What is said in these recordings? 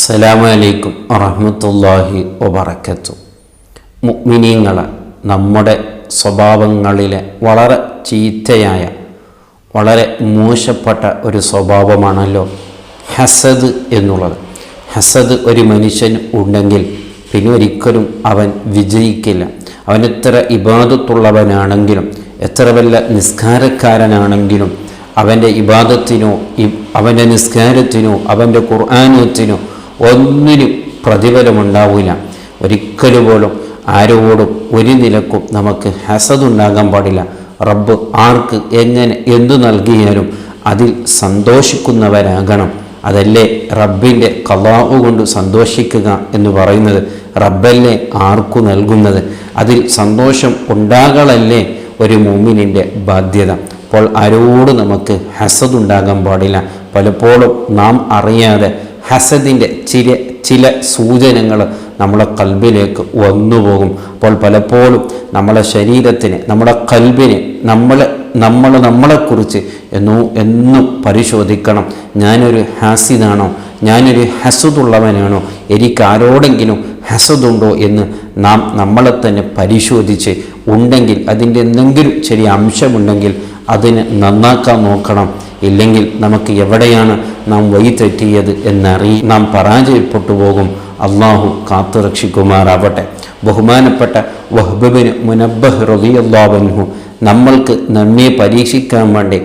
അസ്സലാമു അലൈക്കും വറഹ്മത്തുള്ളാഹി വബറകാതുഹു. മുഅ്മിനീങ്ങളെ, നമ്മുടെ സ്വഭാവങ്ങളിലെ വളരെ ചീത്തയായ, വളരെ മോശപ്പെട്ട ഒരു സ്വഭാവമാണല്ലോ ഹസദ് എന്നുള്ളത്. ഹസദ് ഒരു മനുഷ്യന് ഉണ്ടെങ്കിൽ പിന്നെ ഒരിക്കലും അവൻ വിജയിക്കില്ല. അവൻ എത്ര ഇബാദത്തുള്ളവനാണെങ്കിലും, എത്ര വല്ല നിസ്കാരക്കാരനാണെങ്കിലും, അവൻ്റെ ഇബാദത്തിനോ അവൻ്റെ നിസ്കാരത്തിനോ അവൻ്റെ ഖുർആനത്തിനോ ഒന്നിനും പ്രതിഫലമുണ്ടാവില്ല. ഒരിക്കലും പോലും ആരോടും ഒരു നിലക്കും നമുക്ക് ഹസദുണ്ടാകാൻ പാടില്ല. റബ്ബ് ആർക്ക് എങ്ങനെ എന്തു നൽകിയാലും അതിൽ സന്തോഷിക്കുന്നവരാകണം. അതല്ലേ റബ്ബിൻ്റെ ഖളാഉ കൊണ്ട് സന്തോഷിക്കുക എന്ന് പറയുന്നത്. റബ്ബല്ലേ ആർക്കു നൽകുന്നത്. അതിൽ സന്തോഷം ഉണ്ടാകളല്ലേ ഒരു മുഅ്മിനിൻ്റെ ബാധ്യത. അപ്പോൾ ആരോട് നമുക്ക് ഹസദുണ്ടാകാൻ പാടില്ല. പലപ്പോഴും നാം അറിയാതെ ഹസദിൻ്റെ ചില സൂചനകൾ നമ്മളെ കൽബിലേക്ക് വന്നുപോകും. അപ്പോൾ പലപ്പോഴും നമ്മളെ ശരീരത്തിന്, നമ്മുടെ കൽബിന് നമ്മളെക്കുറിച്ച് എന്നും പരിശോധിക്കണം. ഞാനൊരു ഹാസിദാണോ, ഞാനൊരു ഹസദുള്ളവനാണോ, എനിക്ക് ആരോടെങ്കിലും ഹസദുണ്ടോ എന്ന് നാം നമ്മളെ തന്നെ പരിശോധിച്ച് ഉണ്ടെങ്കിൽ, അതിൻ്റെ എന്തെങ്കിലും ചെറിയ അംശമുണ്ടെങ്കിൽ അതിന് നന്നാക്കാൻ നോക്കണം. ഇല്ലെങ്കിൽ നമുക്ക് എവിടെയാണ് നാം വഴി തെറ്റിയത് നാം പരാജയപ്പെട്ടു പോകും. അള്ളാഹു കാത്തുരക്ഷിക്കുമാറാവട്ടെ. ബഹുമാനപ്പെട്ട വഹ്ബ് ബിൻ മുനബ്ബഹ് റളിയല്ലാഹു അൻഹു നമ്മൾക്ക് നമ്മെ പരീക്ഷിക്കാൻ വേണ്ടി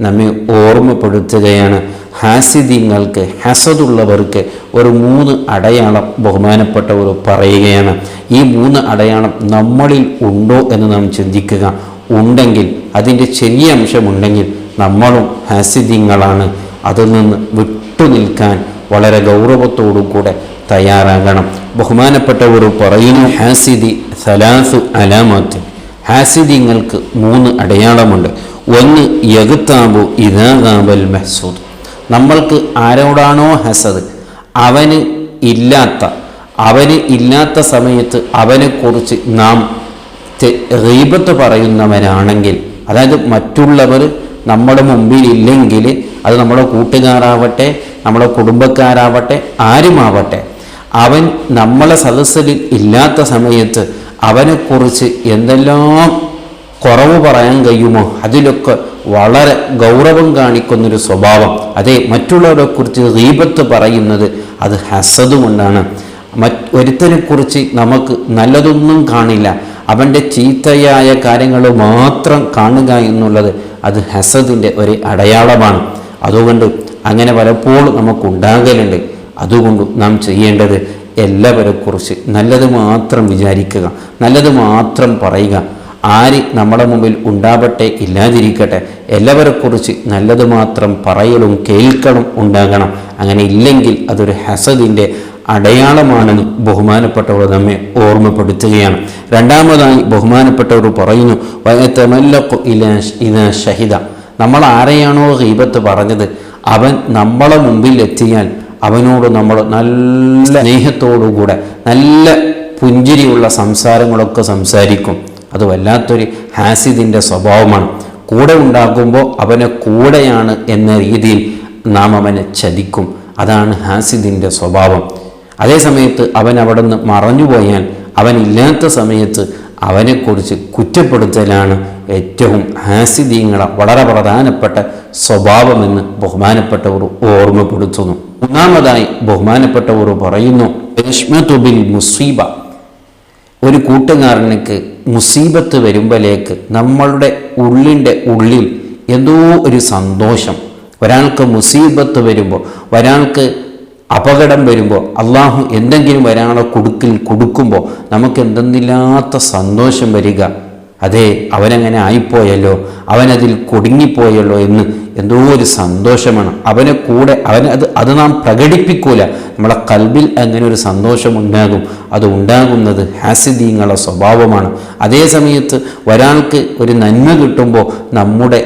നമ്മെ ഓർമ്മപ്പെടുത്തുകയാണ്. ഹാസിദീങ്ങൾക്ക്, ഹസദുള്ളവർക്ക് ഒരു 3 അടയാളം ബഹുമാനപ്പെട്ടവർ പറയുകയാണ്. ഈ 3 അടയാളം നമ്മളിൽ ഉണ്ടോ എന്ന് നാം ചിന്തിക്കുക. ഉണ്ടെങ്കിൽ, അതിൻ്റെ ചെറിയ അംശമുണ്ടെങ്കിൽ നമ്മളും ഹാസിദീങ്ങളാണ്. അതിൽ നിന്ന് വിട്ടുനിൽക്കാൻ വളരെ ഗൗരവത്തോടുകൂടെ തയ്യാറാകണം. ബഹുമാനപ്പെട്ടവർ പറയുന്നു, ഹാസിദി സലാസു അലാമത്ത്. ഹാസിദീങ്ങൾക്ക് 3 അടയാളമുണ്ട്. ഒന്ന്, യഗ്താബു ഇദാ ഗാബൽ മഹ്സൂദ്. നമ്മൾക്ക് ആരോടാണോ ഹസദ്, അവന് ഇല്ലാത്ത സമയത്ത് അവനെക്കുറിച്ച് നാം ഗീബത്ത് പറയുന്നവനാണെങ്കിൽ, അതായത് മറ്റുള്ളവർ നമ്മുടെ മുമ്പിൽ ഇല്ലെങ്കിൽ, അത് നമ്മുടെ കൂട്ടുകാരാവട്ടെ, നമ്മുടെ കുടുംബക്കാരാവട്ടെ, ആരുമാവട്ടെ, അവൻ നമ്മളെ സദസ്സിൽ ഇല്ലാത്ത സമയത്ത് അവനെക്കുറിച്ച് എന്തെല്ലാം കുറവ് പറയാൻ കഴിയുമോ അതിലൊക്കെ വളരെ ഗൗരവം കാണിക്കുന്നൊരു സ്വഭാവം. അതേ, മറ്റുള്ളവരെ കുറിച്ച് ഗീബത്ത് പറയുന്നത് അത് ഹസദ് കൊണ്ടാണ്. ഒരുത്തനെക്കുറിച്ച് നമുക്ക് നല്ലതൊന്നും കാണില്ല, അവൻ്റെ ചീത്തയായ കാര്യങ്ങൾ മാത്രം കാണുക എന്നുള്ളത് അത് ഹസദിൻ്റെ ഒരു അടയാളമാണ്. അതുകൊണ്ട് അങ്ങനെ പലപ്പോഴും നമുക്കുണ്ടാകലുണ്ട്. അതുകൊണ്ട് നാം ചെയ്യേണ്ടത് എല്ലാവരെക്കുറിച്ച് നല്ലത് മാത്രം വിചാരിക്കുക, നല്ലത് മാത്രം പറയുക. ആര് നമ്മുടെ മുമ്പിൽ ഉണ്ടാവട്ടെ ഇല്ലാതിരിക്കട്ടെ, എല്ലാവരെക്കുറിച്ച് നല്ലത് മാത്രം പറയലും കേൾക്കണം ഉണ്ടാകണം. അങ്ങനെ ഇല്ലെങ്കിൽ അതൊരു ഹസദിൻ്റെ അടയാളമാണെന്ന് ബഹുമാനപ്പെട്ടവർ നമ്മെ ഓർമ്മപ്പെടുത്തുകയാണ്. രണ്ടാമതായി ബഹുമാനപ്പെട്ടവർ പറയുന്നു, വയതമല്ലഖു ഇദാ ഷഹിദ. നമ്മൾ ആരെയാണോ ഗീബത്ത് പറഞ്ഞത്, അവൻ നമ്മളെ മുമ്പിൽ എത്തിയാൽ അവനോട് നമ്മൾ നല്ല സ്നേഹത്തോടുകൂടെ നല്ല പുഞ്ചിരിയുള്ള സംസാരങ്ങളൊക്കെ സംസാരിക്കും. അത് വല്ലാത്തൊരു ഹാസിദിൻ്റെ സ്വഭാവമാണ്. കൂടെ ഉണ്ടാകുമ്പോൾ അവനെ കൂടെയാണ് എന്ന രീതിയിൽ നാം അവനെ ചതിക്കും. അതാണ് ഹാസിദിൻ്റെ സ്വഭാവം. അതേസമയത്ത് അവൻ അവിടെ നിന്ന് മറഞ്ഞുപോയാൽ, അവനില്ലാത്ത സമയത്ത് അവനെക്കുറിച്ച് കുറ്റപ്പെടുത്തലാണ് ഏറ്റവും ഹാസിദീങ്ങളെ വളരെ പ്രധാനപ്പെട്ട സ്വഭാവമെന്ന് ബഹുമാനപ്പെട്ടവർ ഓർമ്മപ്പെടുത്തുന്നു. മൂന്നാമതായി ബഹുമാനപ്പെട്ടവർ പറയുന്നു, ഇഷ്മതു ബിൽ മുസീബ. ഒരു കൂട്ടുകാരനക്ക് മുസീബത്ത് വരുമ്പോഴേക്ക് നമ്മളുടെ ഉള്ളിൽ എന്തോ ഒരു സന്തോഷം. ഒരാൾക്ക് മുസീബത്ത് വരുമ്പോൾ, ഒരാൾക്ക് അപകടം വരുമ്പോൾ, അള്ളാഹു എന്തെങ്കിലും ഒരാളെ കൊടുക്കുമ്പോൾ നമുക്ക് എന്തെന്നില്ലാത്ത സന്തോഷം വരിക. അതെ, അവനങ്ങനെ ആയിപ്പോയല്ലോ, അവനതിൽ കുടുങ്ങിപ്പോയല്ലോ എന്ന് എന്തോ ഒരു സന്തോഷമാണ്. അവനെ കൂടെ അത് നാം പ്രകടിപ്പിക്കൂല. നമ്മളെ കൽബിൽ അങ്ങനെ ഒരു സന്തോഷം ഉണ്ടാകും. അത് ഉണ്ടാകുന്നത് ഹാസിദീങ്ങളെ സ്വഭാവമാണ്. അതേ സമയത്ത് ഒരാൾക്ക് ഒരു നന്മ കിട്ടുമ്പോൾ നമ്മുടെ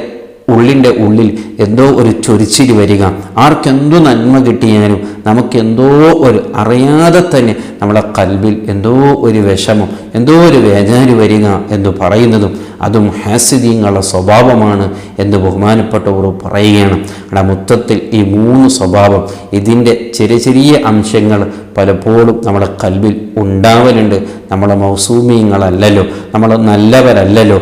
ഉള്ളിൻ്റെ ഉള്ളിൽ എന്തോ ഒരു ചൊരിച്ചിൽ വരിക, ആർക്കെന്തോ നന്മ കിട്ടിയാലും നമുക്കെന്തോ ഒരു അറിയാതെ തന്നെ നമ്മളെ കൽബിൽ എന്തോ ഒരു വിഷമം, എന്തോ ഒരു വേദന വരിക എന്ന് പറയുന്നതും അതും ഹാസിദീങ്ങളുടെ സ്വഭാവമാണ് എന്ന് ബഹുമാനപ്പെട്ടവർ പറയുകയാണ്. അവിടെ മൊത്തത്തിൽ ഈ 3 സ്വഭാവം, ഇതിൻ്റെ ചെറിയ ചെറിയ അംശങ്ങൾ പലപ്പോഴും നമ്മുടെ കൽബിൽ ഉണ്ടാവലുണ്ട്. നമ്മളെ മൗസൂമിയങ്ങളല്ലല്ലോ, നമ്മൾ നല്ലവരല്ലല്ലോ,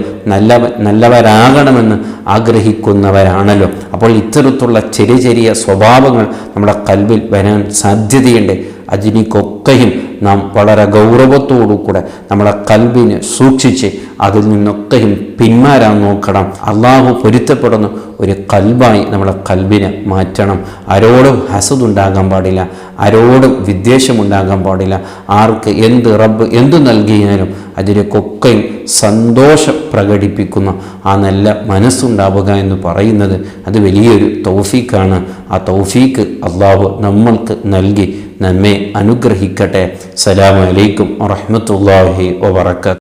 നല്ലവരാകണമെന്ന് ആഗ്രഹിക്കുന്നവരാണല്ലോ. അപ്പോൾ ഇത്തരത്തിലുള്ള ചെറിയ ചെറിയ സ്വഭാവങ്ങൾ നമ്മുടെ കൽബിൽ വരാൻ സാധ്യതയുണ്ട്. അതിനൊക്കെയും നാം വളരെ ഗൗരവത്തോടുകൂടെ നമ്മളെ കൽബിനെ സൂക്ഷിച്ച് അതിൽ നിന്നൊക്കെയും പിന്മാറാൻ നോക്കണം. അള്ളാഹു പൊരുത്തപ്പെടുന്ന ഒരു കൽബായി നമ്മളെ കൽബിനെ മാറ്റണം. ആരോടും ഹസദുണ്ടാകാൻ പാടില്ല, ആരോടും വിദ്വേഷമുണ്ടാകാൻ പാടില്ല. ആർക്ക് എന്ത് റബ്ബ് എന്ത് നൽകിയാലും അതിലേക്കൊക്കെയും സന്തോഷം പ്രകടിപ്പിക്കുന്ന ആ നല്ല മനസ്സുണ്ടാവുക എന്ന് പറയുന്നത് അത് വലിയൊരു തൗഫീഖാണ്. ആ തൗഫീഖ് അള്ളാഹു നമ്മൾക്ക് നൽകി നമ്മെ അനുഗ്രഹിക്കട്ടെ. അസ്സലാമു അലൈക്കും വറഹ്മത്തുള്ളാഹി വബറകാതുഹു.